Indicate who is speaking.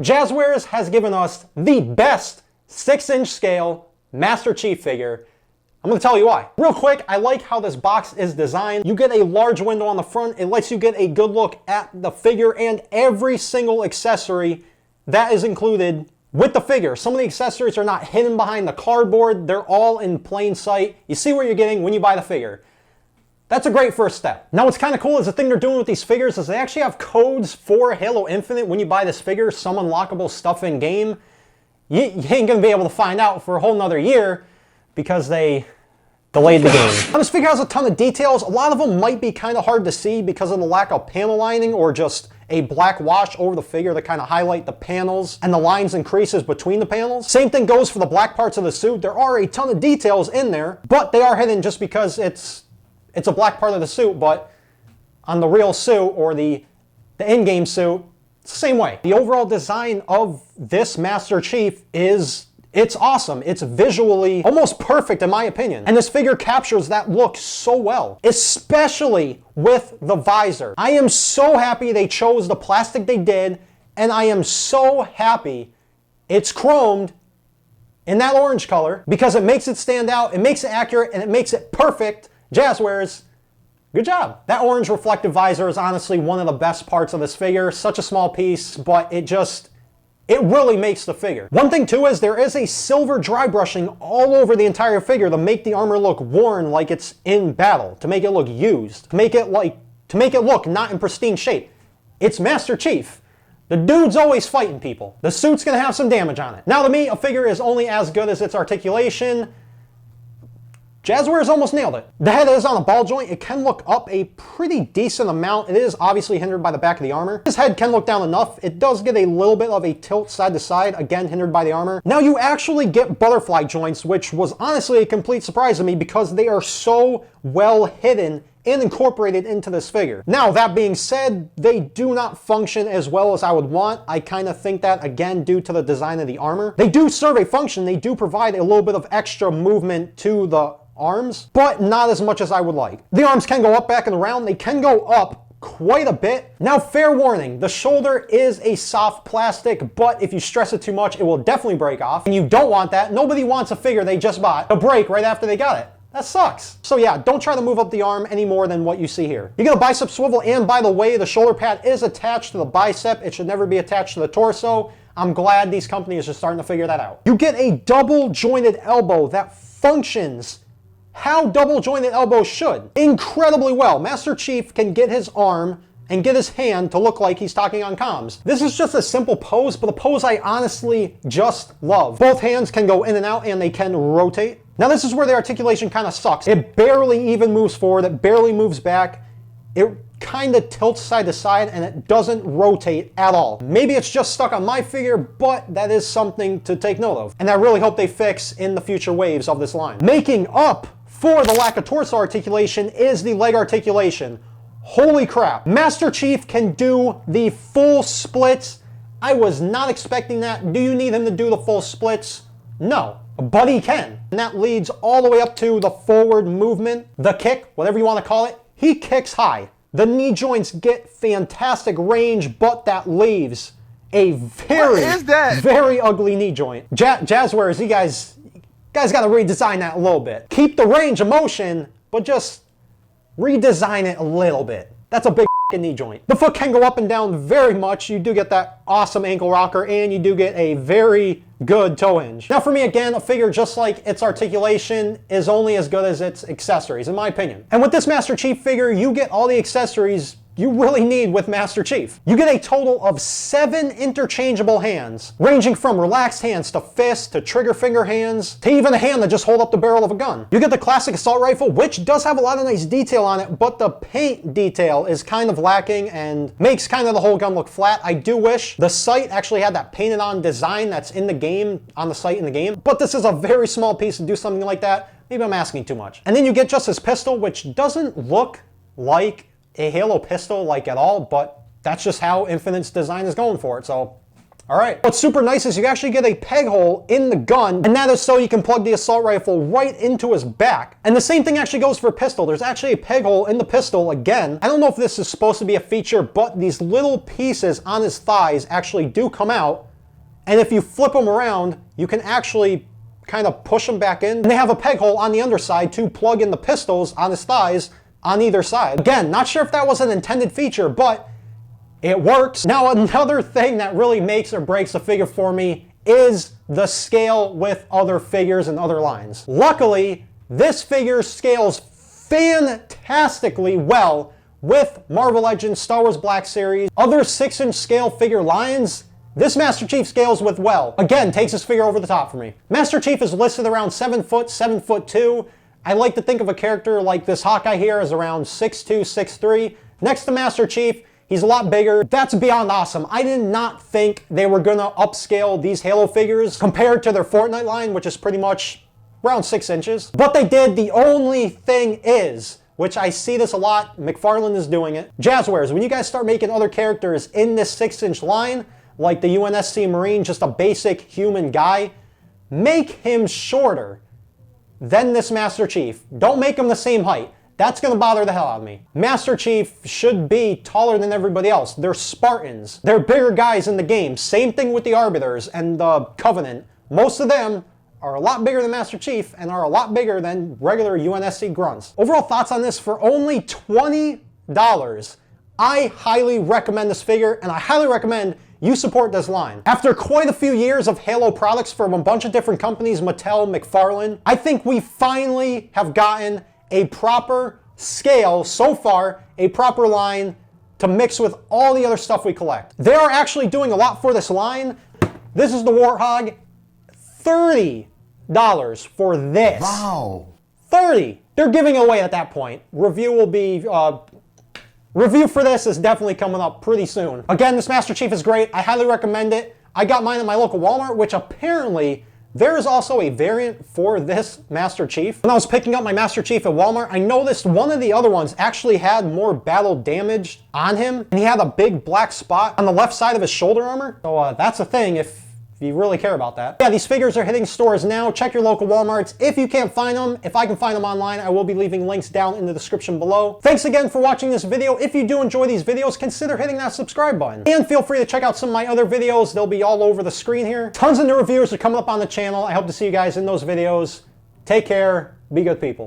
Speaker 1: Jazwares has given us the best 6-inch scale Master Chief figure. I'm going to tell you why. Real quick, I like how this box is designed. You get a large window on the front. It lets you get a good look at the figure and every single accessory that is included with the figure. Some of the accessories are not hidden behind the cardboard. They're all in plain sight. You see what you're getting when you buy the figure. That's a great first step. Now what's kind of cool is the thing they're doing with these figures is they actually have codes for Halo Infinite when you buy this figure, some unlockable stuff in game. You ain't gonna be able to find out for a whole nother year because they delayed the game. Now this figure has a ton of details. A lot of them might be kind of hard to see because of the lack of panel lining or just a black wash over the figure to kind of highlight the panels and the lines and creases between the panels. Same thing goes for the black parts of the suit. There are a ton of details in there, but they are hidden just because it's a black part of the suit, but on the real suit or the in-game suit, it's the same way. The overall design of this Master Chief it's awesome. It's visually almost perfect in my opinion. And this figure captures that look so well, especially with the visor. I am so happy they chose the plastic they did, and I am so happy it's chromed in that orange color because it makes it stand out, it makes it accurate, and it makes it perfect. Jazwares, good job. That orange reflective visor is honestly one of the best parts of this figure. Such a small piece, but it really makes the figure. One thing too is there is a silver dry brushing all over the entire figure to make the armor look worn like it's in battle, to make it look used, to make it look not in pristine shape. It's Master Chief. The dude's always fighting people. The suit's gonna have some damage on it. Now to me, a figure is only as good as its articulation. Jazwares almost nailed it. The head is on a ball joint. It can look up a pretty decent amount. It is obviously hindered by the back of the armor. His head can look down enough. It does get a little bit of a tilt side to side, again hindered by the armor. Now you actually get butterfly joints, which was honestly a complete surprise to me because they are so well hidden and incorporated into this figure. Now that being said, they do not function as well as I would want. I kind of think that again due to the design of the armor. They do serve a function. They do provide a little bit of extra movement to the arms, but not as much as I would like. The arms can go up, back, and around. They can go up quite a bit. Now, fair warning, the shoulder is a soft plastic, but if you stress it too much, it will definitely break off. And you don't want that. Nobody wants a figure they just bought to break right after they got it. That sucks. So yeah, don't try to move up the arm any more than what you see here. You get a bicep swivel, and by the way, the shoulder pad is attached to the bicep. It should never be attached to the torso. I'm glad these companies are starting to figure that out. You get a double jointed elbow that functions how double jointed elbows should incredibly well. Master Chief can get his arm and get his hand to look like he's talking on comms. This is just a simple pose, but a pose I honestly just love. Both hands can go in and out and they can rotate. Now this is where the articulation kind of sucks. It barely even moves forward, it barely moves back. It kind of tilts side to side and it doesn't rotate at all. Maybe it's just stuck on my figure, but that is something to take note of. And I really hope they fix in the future waves of this line. Making up for the lack of torso articulation is the leg articulation. Holy crap. Master Chief can do the full splits. I was not expecting that. Do you need him to do the full splits? No, but he can. And that leads all the way up to the forward movement, the kick, whatever you want to call it. He kicks high. The knee joints get fantastic range, but that leaves a very ugly knee joint. Jazwares, you guys got to redesign that a little bit. Keep the range of motion, but just redesign it a little bit. That's a big knee joint. The foot can go up and down very much. You do get that awesome ankle rocker, and you do get a very good toe hinge. Now for me, again, a figure just like its articulation is only as good as its accessories, in my opinion. And with this Master Chief figure, you get all the accessories you really need with Master Chief. You get a total of 7 interchangeable hands, ranging from relaxed hands to fists to trigger finger hands to even a hand that just hold up the barrel of a gun. You get the classic assault rifle, which does have a lot of nice detail on it, but the paint detail is kind of lacking and makes kind of the whole gun look flat. I do wish the sight actually had that painted on design that's in the game, on the sight in the game, but this is a very small piece to do something like that. Maybe I'm asking too much. And then you get just his pistol, which doesn't look like a Halo pistol like at all, but that's just how Infinite's design is going for it, so all right. What's super nice is you actually get a peg hole in the gun, and that is so you can plug the assault rifle right into his back. And the same thing actually goes for a pistol. There's actually a peg hole in the pistol again. I don't know if this is supposed to be a feature, but these little pieces on his thighs actually do come out And if you flip them around, you can actually kind of push them back in. And they have a peg hole on the underside to plug in the pistols on his thighs on either side. Again, not sure if that was an intended feature, but it works. Now, another thing that really makes or breaks a figure for me is the scale with other figures and other lines. Luckily, this figure scales fantastically well with Marvel Legends, Star Wars Black Series, other 6-inch scale figure lines. This Master Chief scales with well. Again, takes this figure over the top for me. Master Chief is listed around 7 foot, 7'2". I like to think of a character like this Hawkeye here as around 6'2", 6'3". Next to Master Chief, he's a lot bigger. That's beyond awesome. I did not think they were gonna upscale these Halo figures compared to their Fortnite line, which is pretty much around 6 inches. But they did. The only thing is, which I see this a lot, McFarlane is doing it. Jazwares, when you guys start making other characters in this 6-inch line, like the UNSC Marine, just a basic human guy, make him shorter than this Master Chief. Don't make him the same height. That's gonna bother the hell out of me. Master Chief should be taller than everybody else. They're Spartans. They're bigger guys in the game. Same thing with the Arbiters and the Covenant. Most of them are a lot bigger than Master Chief and are a lot bigger than regular UNSC grunts. Overall thoughts on this: for only $20, I highly recommend this figure, and I highly recommend you support this line. After quite a few years of Halo products from a bunch of different companies, Mattel, McFarlane, I think we finally have gotten a proper scale, so far, a proper line to mix with all the other stuff we collect. They are actually doing a lot for this line. This is the Warthog. $30 for this.
Speaker 2: Wow.
Speaker 1: 30. They're giving it away at that point. Review will be, review for this is definitely coming up pretty soon. Again, this Master Chief is great. I highly recommend it. I got mine at my local Walmart, which apparently there is also a variant for this Master Chief. When I was picking up my Master Chief at Walmart, I noticed one of the other ones actually had more battle damage on him, and he had a big black spot on the left side of his shoulder armor. So that's a thing if you really care about that. Yeah, these figures are hitting stores now. Check your local Walmarts. If you can't find them, if I can find them online, I will be leaving links down in the description below. Thanks again for watching this video. If you do enjoy these videos, consider hitting that subscribe button. And feel free to check out some of my other videos. They'll be all over the screen here. Tons of new reviews are coming up on the channel. I hope to see you guys in those videos. Take care. Be good people.